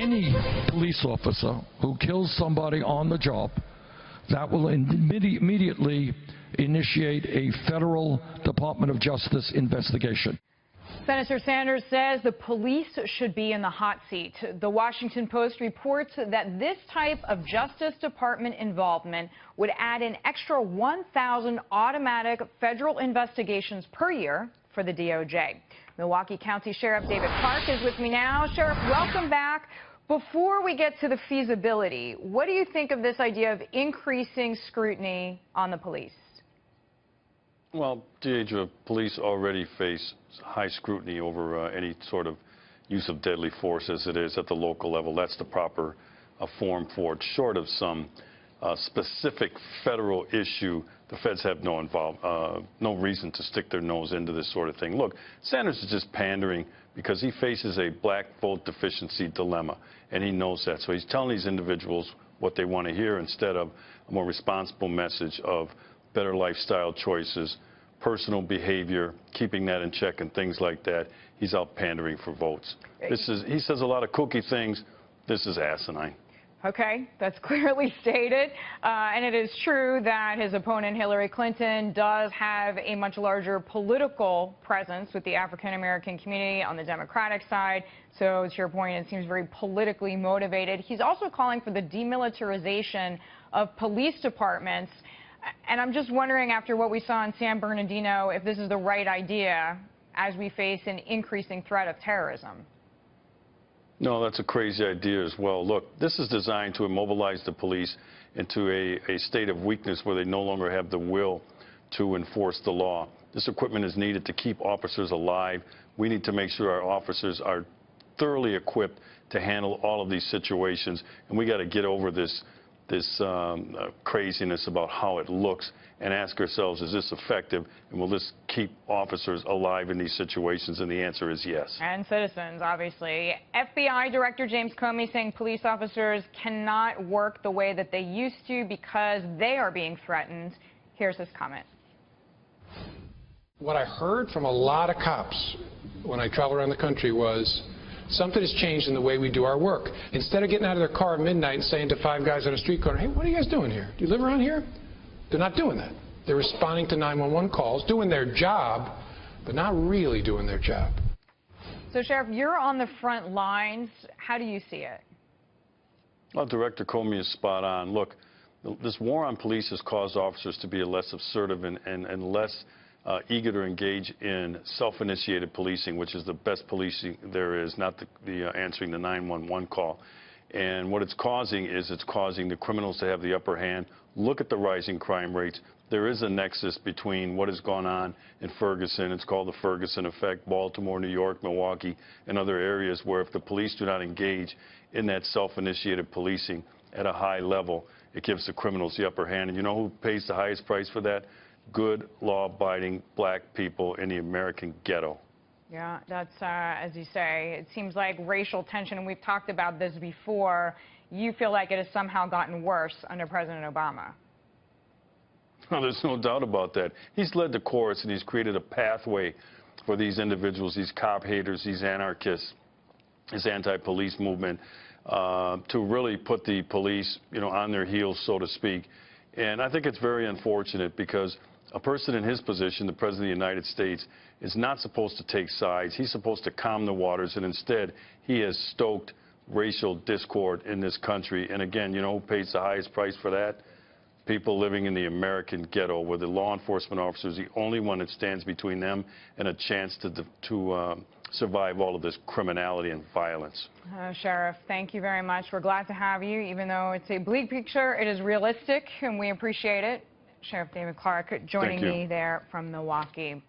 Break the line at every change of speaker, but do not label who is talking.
any police officer who kills somebody on the job, that will immediately initiate a federal Department of Justice investigation.
Senator Sanders says the police should be in the hot seat. The Washington Post reports that this type of Justice Department involvement would add an extra 1,000 automatic federal investigations per year for the DOJ. Milwaukee County Sheriff David Clarke is with me now. Sheriff, welcome back. Before we get to the feasibility, what do you think of this idea of increasing scrutiny on the police?
Well, Deidre, police already face high scrutiny over any sort of use of deadly force as it is at the local level. That's the proper form for it. Short of some specific federal issue, the feds have no reason to stick their nose into this sort of thing. Look, Sanders is just pandering because he faces a black vote deficiency dilemma, and he knows that. So he's telling these individuals what they want to hear instead of a more responsible message of better lifestyle choices, personal behavior, keeping that in check and things like that. He's out pandering for votes. He says a lot of kooky things. This is asinine.
Okay, that's clearly stated. And it is true that his opponent, Hillary Clinton, does have a much larger political presence with the African-American community on the Democratic side. So to your point, it seems very politically motivated. He's also calling for the demilitarization of police departments. And I'm just wondering, after what we saw in San Bernardino, if this is the right idea as we face an increasing threat of terrorism.
No, that's a crazy idea as well. Look, this is designed to immobilize the police into a state of weakness where they no longer have the will to enforce the law. This equipment is needed to keep officers alive. We need to make sure our officers are thoroughly equipped to handle all of these situations, and we got to get over this craziness about how it looks and ask ourselves, is this effective, and will this keep officers alive in these situations? And the answer is yes. And
citizens, obviously. FBI Director James Comey saying police officers cannot work the way that they used to because they are being threatened. Here's his comment.
What I heard from a lot of cops when I travel around the country was something has changed in the way we do our work. Instead of getting out of their car at midnight and saying to 5 guys on a street corner, hey, what are you guys doing here? Do you live around here? They're not doing that. They're responding to 911 calls, doing their job, but not really doing their job.
So, Sheriff, you're on the front lines. How do you see it?
Well, Director Comey is spot on. Look, this war on police has caused officers to be less assertive and less eager to engage in self-initiated policing, which is the best policing there is, not the answering the 911 call. And what it's causing is it's causing the criminals to have the upper hand. Look at the rising crime rates. There is a nexus between what has gone on in Ferguson. It's called the Ferguson effect, Baltimore, New York, Milwaukee, and other areas where if the police do not engage in that self-initiated policing at a high level, it gives the criminals the upper hand. And you know who pays the highest price for that? Good, law-abiding black people in the American ghetto.
Yeah, that's, as you say, it seems like racial tension, and we've talked about this before, you feel like it has somehow gotten worse under President Obama.
No, there's no doubt about that. He's led the course, and he's created a pathway for these individuals, these cop haters, these anarchists, this anti-police movement, to really put the police, on their heels, so to speak. And I think it's very unfortunate because a person in his position, the President of the United States, is not supposed to take sides. He's supposed to calm the waters, and instead he has stoked racial discord in this country. And again, you know who pays the highest price for that? People living in the American ghetto, where the law enforcement officer is the only one that stands between them and a chance to survive all of this criminality and violence.
Sheriff, thank you very much. We're glad to have you. Even though it's a bleak picture, it is realistic, and we appreciate it. Sheriff David Clarke joining me there from Milwaukee.